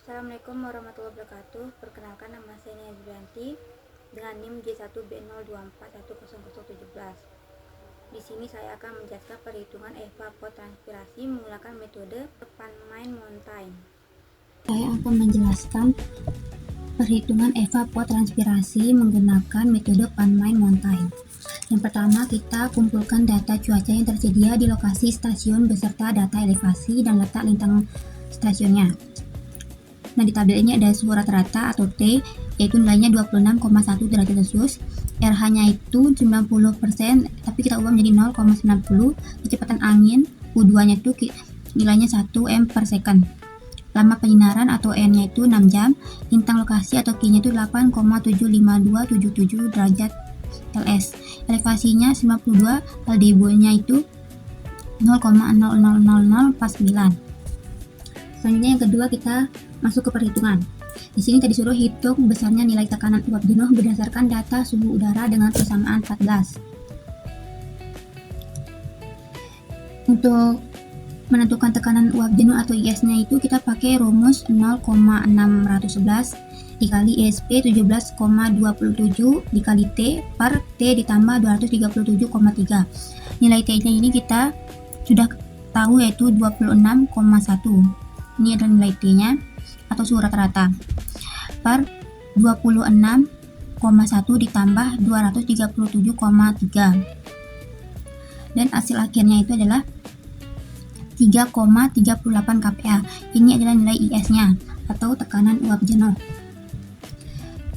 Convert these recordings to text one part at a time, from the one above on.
Assalamualaikum warahmatullahi wabarakatuh. Perkenalkan, nama saya Nia Julianti dengan NIM J1B02410017. Di sini saya akan menjelaskan perhitungan evapotranspirasi menggunakan metode Pannemain-Montaigne. Saya akan menjelaskan perhitungan evapotranspirasi menggunakan metode Pannemain-Montaigne. Yang pertama, kita kumpulkan data cuaca yang tersedia di lokasi stasiun beserta data elevasi dan letak lintang stasiunnya. Nah, di tabel ini ada suhu rata-rata atau T, yaitu nilainya 26,1 derajat Celcius. RH-nya itu 90%, tapi kita ubah menjadi 0,90. Kecepatan angin U2-nya itu nilainya 1 m per second. Lama penyinaran atau N-nya itu 6 jam. Lintang lokasi atau Q-nya itu 8,75277 derajat LS. Elevasinya 92, LDB-nya itu 0,000049. Selanjutnya yang kedua, kita masuk ke perhitungan. Di sini kita disuruh hitung besarnya nilai tekanan uap jenuh berdasarkan data suhu udara dengan persamaan 14. Untuk menentukan tekanan uap jenuh atau IS-nya itu kita pakai rumus 0,611 dikali ISP 17,27 dikali T per T ditambah 237,3. Nilai T-nya ini kita sudah tahu, yaitu 26,1. Ini adalah nilai T-nya atau suhu rata-rata per 26,1 ditambah 237,3, dan hasil akhirnya itu adalah 3,38 kPa. Ini adalah nilai IS-nya atau tekanan uap jenuh.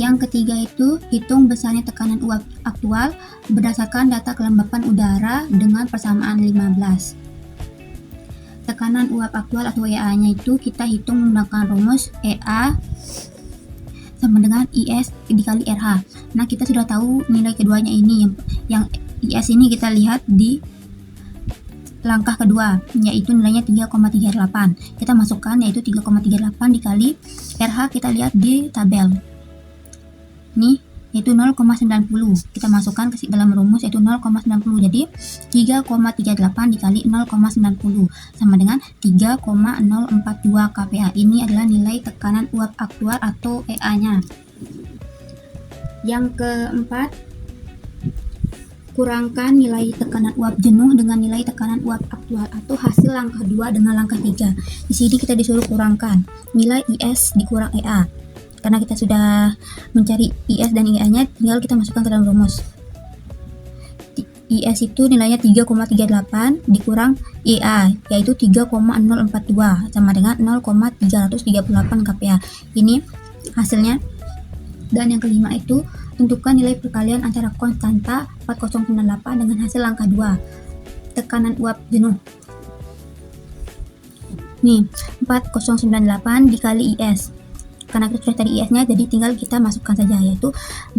Yang ketiga itu hitung besarnya tekanan uap aktual berdasarkan data kelembapan udara dengan persamaan 15. Tekanan uap aktual atau EA-nya itu kita hitung menggunakan rumus EA sama dengan IS dikali RH. Nah, kita sudah tahu nilai keduanya ini. Yang IS ini kita lihat di langkah kedua, yaitu nilainya 3,38. Kita masukkan yaitu 3,38 dikali RH, kita lihat di tabel. Ini yaitu 0,90. Kita masukkan ke dalam rumus yaitu 0,90. Jadi 3,38 dikali 0,90 sama dengan 3,042 kPa. Ini adalah nilai tekanan uap aktual atau EA-nya. Yang keempat, kurangkan nilai tekanan uap jenuh dengan nilai tekanan uap aktual atau hasil langkah 2 dengan langkah 3. Di sini kita disuruh kurangkan nilai IS dikurang EA. Karena kita sudah mencari IS dan EA-nya, tinggal kita masukkan ke dalam rumus. IS itu nilainya 3,38 dikurang EA, yaitu 3,042 sama dengan 0,338 kPa. Ini hasilnya. Dan yang kelima itu tentukan nilai perkalian antara konstanta 4098 dengan hasil angka 2 tekanan uap jenuh. Nih, 4098 dikali IS. Karena kita sudah tadi IS-nya, jadi tinggal kita masukkan saja, yaitu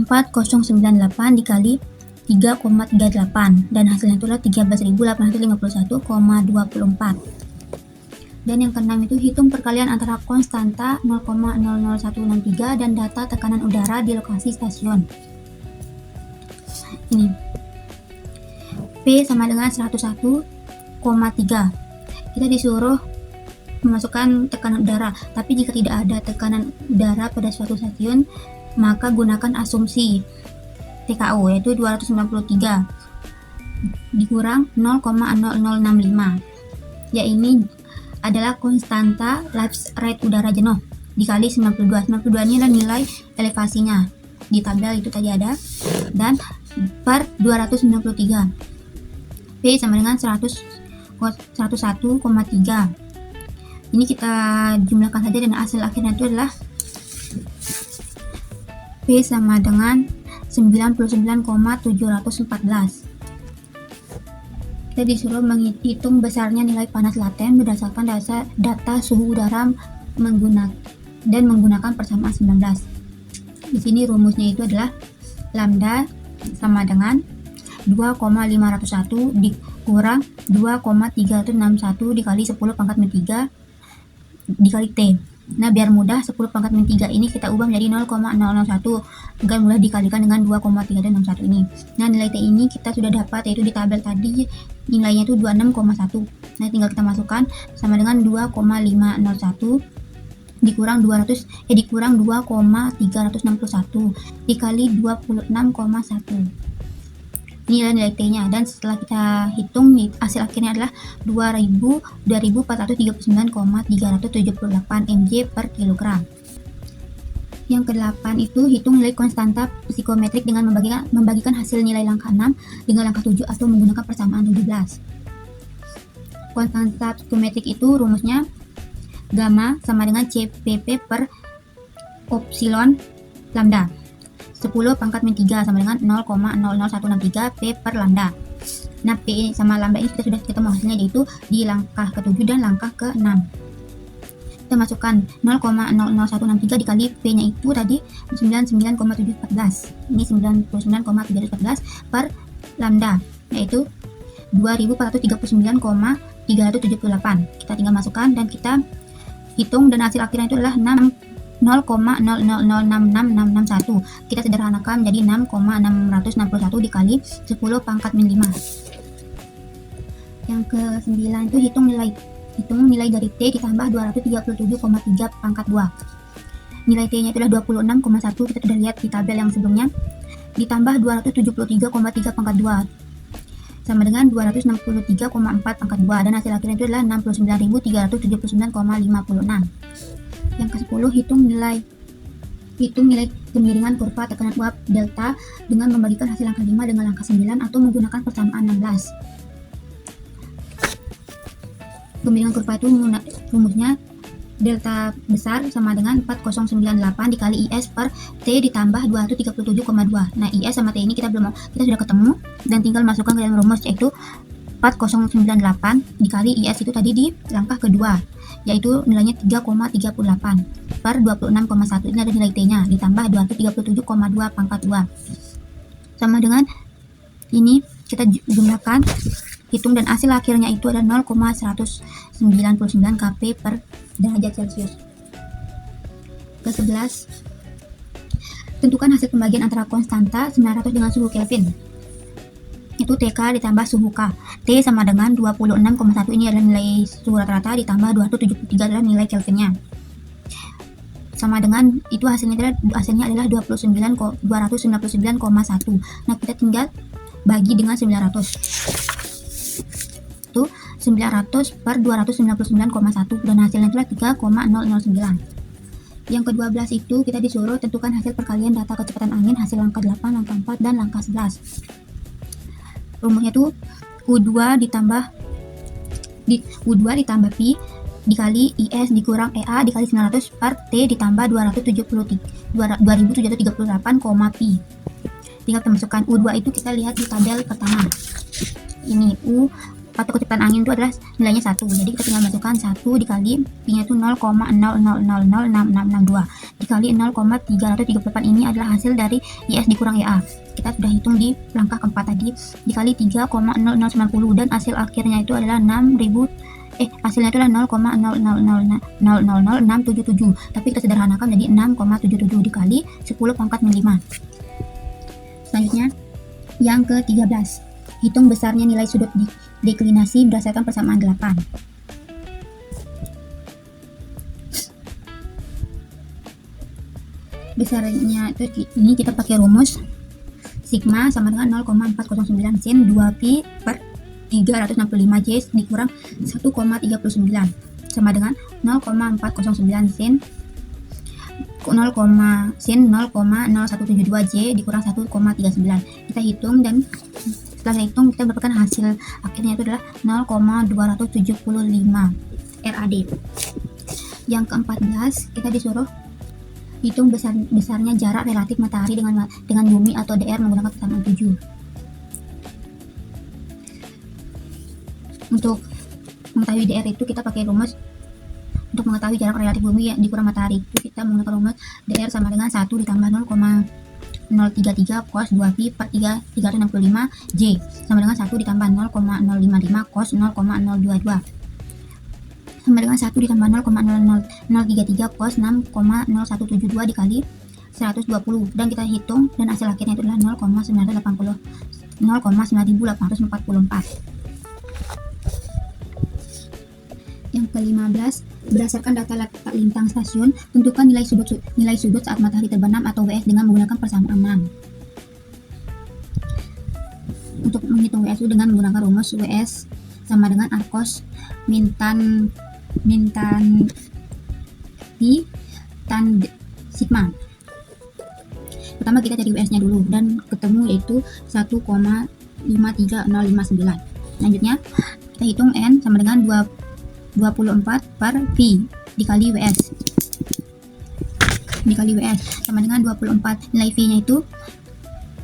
4098 dikali 3,38, dan hasilnya itulah 13.851,24. Dan yang keenam itu hitung perkalian antara konstanta 0,00163 dan data tekanan udara di lokasi stasiun. Ini P sama dengan 101,3. Kita disuruh memasukkan tekanan udara, tapi jika tidak ada tekanan udara pada suatu stasiun, maka gunakan asumsi TKO, yaitu 293 dikurang 0,0065. Ya, ini adalah konstanta lapse rate udara jenuh dikali 92. 92 ini adalah nilai elevasinya. Di tabel itu tadi ada, dan per 293. P sama dengan 101,3. Ini kita jumlahkan saja dan hasil akhirnya itu adalah P sama dengan 99,714. Kita disuruh menghitung besarnya nilai panas laten berdasarkan data suhu udara menggunakan persamaan 19. Di sini rumusnya itu adalah lambda sama dengan 2,501 dikurang 2,361 dikali 10 pangkat min 3 dikali T. Nah, biar mudah, 10 pangkat min 3 ini kita ubah menjadi 0,001 agar mudah dikalikan dengan 2,361 ini. Nah, nilai T ini kita sudah dapat, yaitu di tabel tadi nilainya itu 26,1. Nah, tinggal kita masukkan sama dengan 2,501 dikurang 2,361 dikali 26,1. Ini adalah nilai T-nya, dan setelah kita hitung hasil akhirnya adalah 2439,378 mJ per kilogram. Yang ke-8 itu hitung nilai konstanta psikometrik dengan membagikan hasil nilai langkah 6 dengan langkah 7 atau menggunakan persamaan 17. Konstanta psikometrik itu rumusnya gamma sama dengan CPP per epsilon lambda. 10 pangkat min 3 sama dengan 0,00163 P per lambda. Nah, P sama lambda ini kita sudah ketemu hasilnya, yaitu di langkah ke-7 dan langkah ke-6. Kita masukkan 0,00163 dikali P-nya itu tadi 99,714. Ini 99,714 per lambda, yaitu 2439,378. Kita tinggal masukkan dan kita hitung, dan hasil akhirnya itu adalah 0,0006661. Kita sederhanakan menjadi 6,661 dikali 10 pangkat min 5. Yang ke-9 itu hitung nilai dari T ditambah 237,3 pangkat 2. Nilai T-nya itu adalah 26,1, kita sudah lihat di tabel yang sebelumnya, ditambah 273,3 pangkat 2 sama dengan 263,4 pangkat 2, dan hasil akhirnya itu adalah 69.379,56. Yang ke-10 hitung nilai kemiringan kurva tekanan uap delta dengan membagikan hasil angka 5 dengan angka 9 atau menggunakan persamaan 16. Kemiringan kurva itu rumusnya delta besar sama dengan 4098 dikali IS per T ditambah 237,2. Nah, IS sama T ini kita sudah ketemu, dan tinggal masukkan ke dalam rumus, yaitu 4098 dikali IS itu tadi di langkah kedua, yaitu nilainya 3,38 per 26,1. Ini ada nilai T-nya ditambah 237,2 pangkat 2 sama dengan ini, kita jumlahkan, hitung, dan hasil akhirnya itu adalah 0,199 Kp per derajat Celcius. Ke-11, tentukan hasil pembagian antara konstanta 900 dengan suhu Kelvin. Itu TK ditambah suhu K. T sama dengan 26,1, ini adalah nilai suhu rata-rata, ditambah 273 adalah nilai Kelvinnya. Sama dengan itu hasilnya adalah 299,1. Nah, kita tinggal bagi dengan 900. Itu 900 per 299,1, dan hasilnya adalah 3,009. Yang ke-12 itu kita disuruh tentukan hasil perkalian data kecepatan angin hasil langkah 8, langkah 4, dan langkah 11. Rumusnya itu U2 ditambah Pi dikali IS dikurang EA dikali 900 per T ditambah 2738, Pi. Tinggal kita masukkan U2 itu, kita lihat di tabel pertama. Ini U atau kecepatan angin itu adalah nilainya 1. Jadi kita tinggal masukkan 1 dikali Pi-nya itu 0,0000662 dikali 0,338. Ini adalah hasil dari IS dikurang EA. Kita sudah hitung di langkah keempat tadi, dikali 3,0090, dan hasil akhirnya itu adalah hasilnya itu adalah 0,0000677, tapi kita sederhanakan menjadi 6,77 dikali 10 pangkat min 5. Selanjutnya yang ke-13, hitung besarnya nilai sudut deklinasi berdasarkan persamaan 8. Besarnya itu ini kita pakai rumus sigma sama dengan 0,409 sin 2pi per 365 J dikurang 1,39 sama dengan 0,409 sin 0,072 J dikurang 1,39. Kita hitung, dan setelah hitung kita mendapatkan hasil akhirnya itu adalah 0,275 RAD. Yang ke-14 kita disuruh hitung besarnya jarak relatif matahari dengan bumi atau DR menggunakan persamaan 7. Untuk mengetahui DR itu kita pakai rumus. Untuk mengetahui jarak relatif bumi yang dikurang matahari itu kita menggunakan rumus DR sama dengan 1 ditambah 0,033 cos 2pi per 365 J sama dengan 1 ditambah 0,055 cos 0,022 sama dengan 1 ditambah 0,033 cos 6,0172 dikali 120, dan kita hitung, dan hasil akhirnya itu adalah 0,9844. Yang Yang ke-15, berdasarkan data letak lintang stasiun, tentukan nilai sudut saat matahari terbenam atau WS dengan menggunakan persamaan 6. Untuk menghitung WS itu dengan menggunakan rumus WS sama dengan Arcos min tan pi tan sigma. Pertama kita cari WS nya dulu dan ketemu yaitu 1,53059. Selanjutnya kita hitung N sama dengan 24 per P dikali WS sama dengan 24. Nilai V nya itu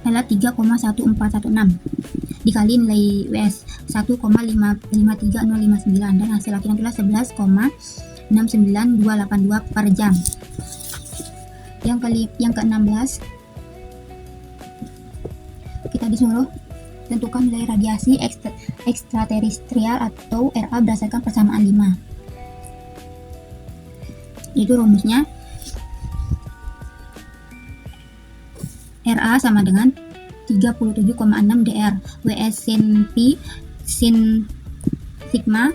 adalah 3,1416 dikali nilai WS 1,53059 dan hasil akhirnya adalah 11,69282 per jam. Yang ke-16, kita disuruh tentukan nilai radiasi ekstraterestrial atau RA berdasarkan persamaan 5. Itu rumusnya RA sama dengan 37,6 dr WS sin P sin sigma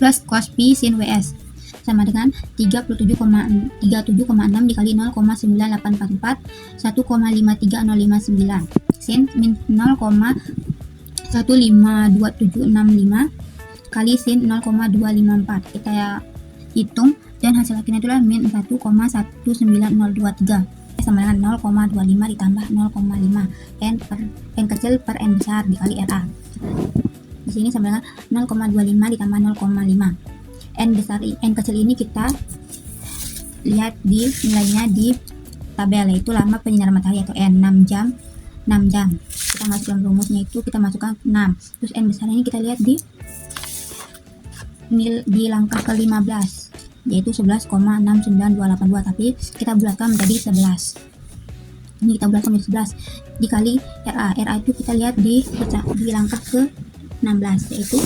plus cos P sin WS sama dengan 37,6 dikali 0,9844 1,53059 sin min 0,15265 kali sin 0,254. Kita hitung dan hasil akhirnya itulah min 1,19023 sama dengan 0,25 ditambah 0,5 N kecil per N besar dikali RA. Di sini sama dengan 0,25 ditambah 0,5. N kecil ini kita lihat di nilainya di tabel, yaitu lama penyinaran matahari atau N 6 jam. Kita masuk dalam rumusnya itu kita masukkan 6. Terus N besar ini kita lihat di langkah ke-15 yaitu 11,69282, tapi kita bulatkan menjadi 11. Ini kita bulatkan menjadi 11 dikali RA. RA itu kita lihat di langkah ke-16 yaitu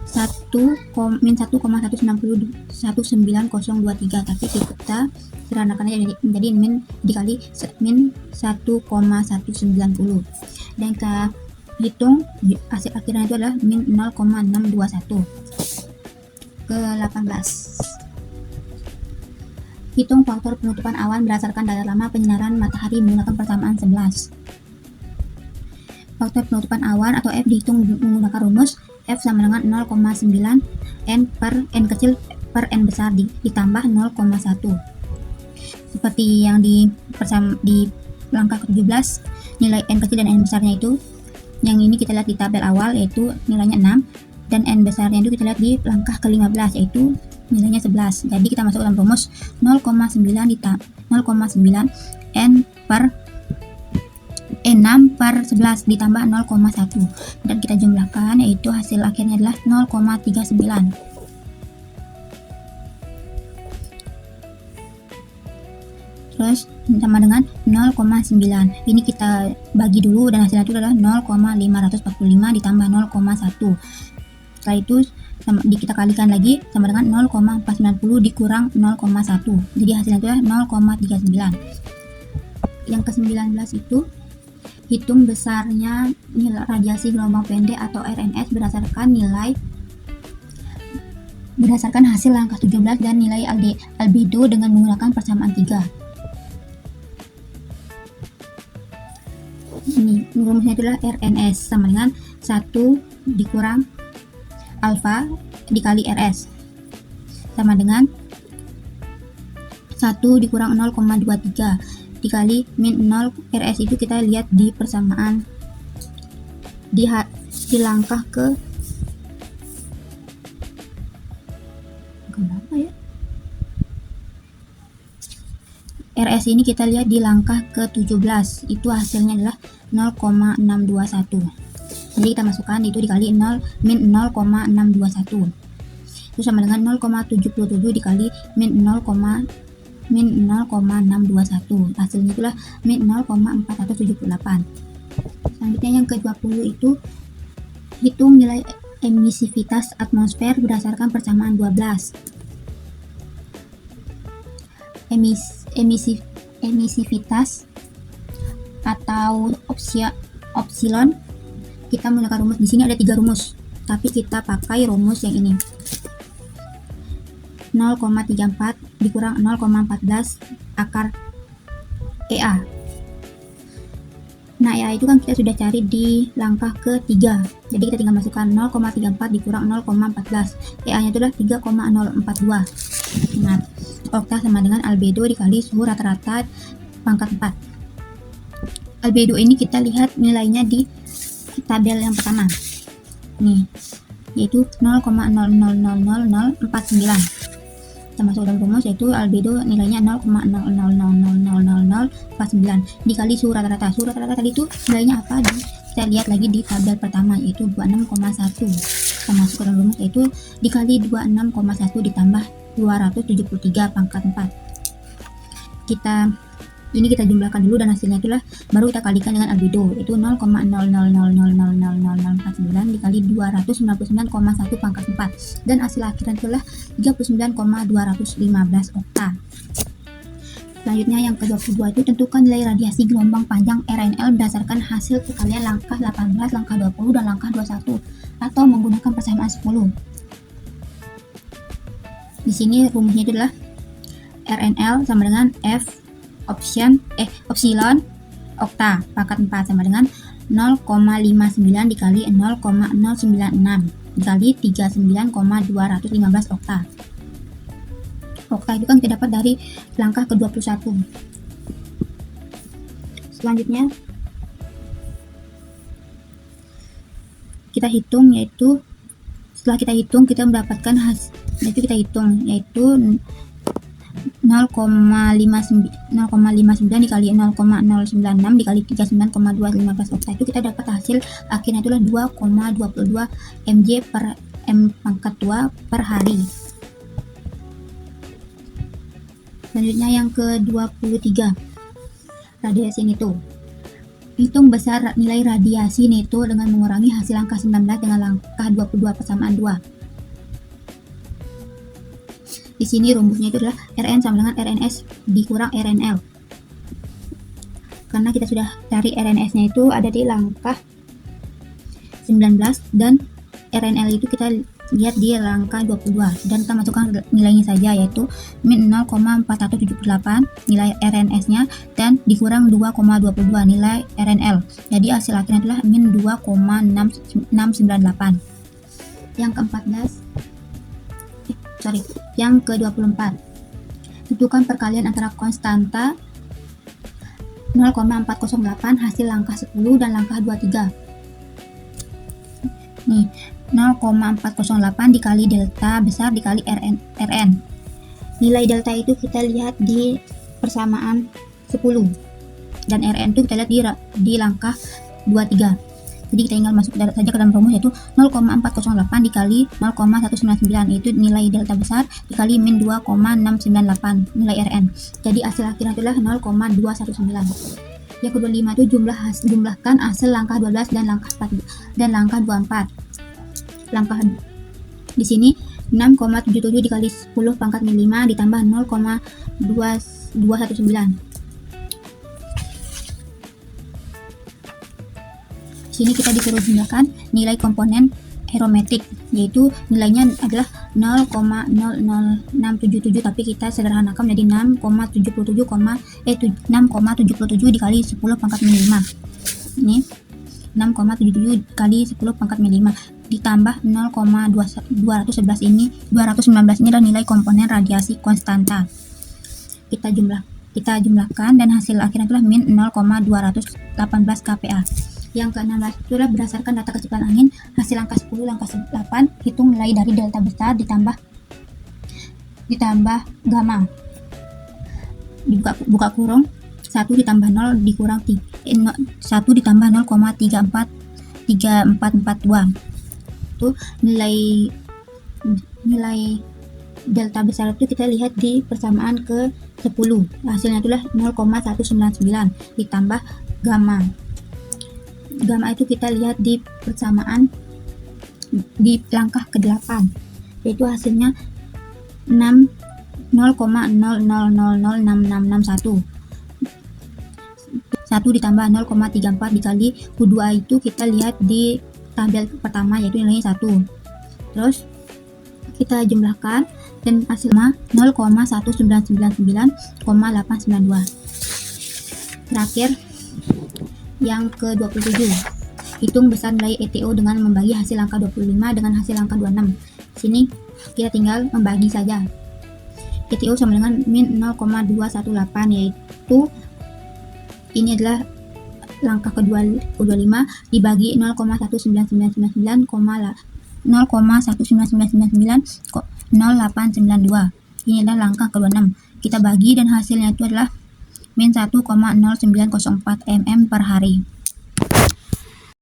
1,19023, tapi kita sederhanakan aja menjadi min dikali min 1,190 dan kita hitung hasil akhirnya itu adalah min 0,621. Ke-18, hitung faktor penutupan awan berdasarkan data lama penyinaran matahari menggunakan persamaan 11. Faktor penutupan awan atau F dihitung menggunakan rumus F sama dengan 0,9 N per N kecil per N besar ditambah 0,1. Seperti yang di langkah ke-17, nilai N kecil dan N besarnya itu yang ini kita lihat di tabel awal yaitu nilainya 6, dan N besarnya itu kita lihat di langkah ke-15 yaitu nilainya 11. Jadi kita masuk dalam rumus 0,9 N per E6 per 11 ditambah 0,1 dan kita jumlahkan yaitu hasil akhirnya adalah 0,39. Terus sama dengan 0,9. Ini kita bagi dulu dan hasilnya itu adalah 0,545 ditambah 0,1. Setelah itu kita kalikan lagi sama dengan 0,490 dikurang 0,1. Jadi hasilnya itu adalah 0,39. Yang ke-19 itu hitung besarnya nilai radiasi gelombang pendek atau RNS berdasarkan hasil langkah 17 dan nilai albedo dengan menggunakan persamaan 3. Ini rumusnya adalah RNS sama dengan 1 dikurang alfa dikali RS sama dengan 1 dikurang 0,23 dikali min 0. RS itu kita lihat di persamaan di langkah ke berapa ya? RS ini kita lihat di langkah ke-17, itu hasilnya adalah 0,621. Jadi kita masukkan itu dikali 0 min 0,621 itu sama dengan 0,77 dikali min 0,621, hasilnya itulah min 0,478. Selanjutnya yang ke-20 itu hitung nilai emisivitas atmosfer berdasarkan persamaan 12. Emisivitas atau opsilon kita menggunakan rumus. Di sini ada 3 rumus. tapi kita pakai rumus yang ini. 0,34 dikurang 0,14 akar EA. Nah, EA itu kan kita sudah cari di langkah ketiga. Jadi kita tinggal masukkan 0,34 dikurang 0,14. EA-nya itu adalah 3,042. Nah, okta sama dengan albedo dikali suhu rata-rata pangkat 4. Albedo ini kita lihat nilainya di tabel yang pertama. Nih, yaitu 0,000049. Kita masuk dalam rumus, yaitu albedo nilainya 0,00000049 dikali suhu rata-rata. Suhu rata-rata tadi itu nilainya apa? Kita lihat lagi di tabel pertama, yaitu 26,1. Kita masuk ke dalam rumus, yaitu dikali 26,1 ditambah 273 pangkat 4. Ini kita jumlahkan dulu dan hasilnya itulah baru kita kalikan dengan albedo, yaitu 0,00000049 dikali 299,1 pangkat 4, dan hasil akhirnya itulah 39,215 okta. Selanjutnya yang ke-22 itu tentukan nilai radiasi gelombang panjang RNL berdasarkan hasil perkalian langkah 18, langkah 20, dan langkah 21 atau menggunakan persamaan 10. Di sini rumusnya itu adalah RNL sama dengan F epsilon okta pangkat 4 sama dengan 0,59 dikali 0,096 dikali 39,215 okta. Okta itu kan kita dapat dari langkah ke-21. Selanjutnya kita hitung, yaitu setelah kita hitung kita mendapatkan hasil, yaitu 0,59 dikali 0,096 dikali 39,215 okta. Itu kita dapat hasil akhirnya itulah 2,22 mJ per m pangkat 2 per hari. Selanjutnya yang ke-23, radiasi neto. Hitung besar nilai radiasi neto dengan mengurangi hasil angka 19 dengan langkah 22 persamaan 2. Di sini rumusnya itu adalah Rn sama dengan RNS dikurang RNL. Karena kita sudah cari RNS-nya itu ada di langkah 19 dan RNL itu kita lihat di langkah 22, dan kita masukkan nilainya saja, yaitu min 0,4178 nilai RNS-nya dan dikurang 2,22 nilai RNL. Jadi hasil akhirnya adalah min 2,698. Yang ke-24, tentukan perkalian antara konstanta 0,408 hasil langkah 10 dan langkah 23. Nih, 0,408 dikali delta besar dikali Rn. Nilai delta itu kita lihat di persamaan 10 dan Rn itu kita lihat di langkah 23. Jadi kita tinggal masuk saja ke dalam rumus, yaitu 0,408 dikali 0,199, yaitu nilai delta besar dikali min 2,698 nilai Rn. Jadi hasil akhirnya adalah 0,219. Yang ke-25 itu jumlahkan hasil langkah 12 dan langkah 4 dan langkah 24. Langkah di sini 6,77 dikali 10 pangkat min 5 ditambah 0,219. Sini kita disuruh jumlahkan nilai komponen aerometrik, yaitu nilainya adalah 0,00677, tapi kita sederhanakan menjadi 6,77 dikali 10 pangkat min 5. Ini 6,77 kali 10 pangkat min 5 ditambah 0,219 ini adalah nilai komponen radiasi konstanta. Kita jumlahkan dan hasil akhirnya adalah min 0,218 kPa. Yang ke-16 itu adalah berdasarkan data kecepatan angin hasil langkah 10, langkah 8, hitung nilai dari delta besar ditambah gamma. Buka kurung 1 ditambah 0 dikurang 1 ditambah 0,34342. Itu nilai delta besar itu kita lihat di persamaan ke 10. Hasilnya itulah 0,199 ditambah gamma. Gamma itu kita lihat di persamaan di langkah ke-8, yaitu hasilnya 0,00006661. 1 ditambah 0,34 dikali U2 itu kita lihat di tabel pertama, yaitu nilainya 1. Terus kita jumlahkan dan hasilnya 0,1999,892. Terakhir yang ke-27, hitung besar nilai ETO dengan membagi hasil angka 25 dengan hasil angka 26. Sini kita tinggal membagi saja. ETO sama dengan min 0,218, yaitu ini adalah langkah ke-25 dibagi 0,19999,0,19999,0892. Ini adalah langkah ke-26. Kita bagi dan hasilnya itu adalah min 1,0904 mm per hari.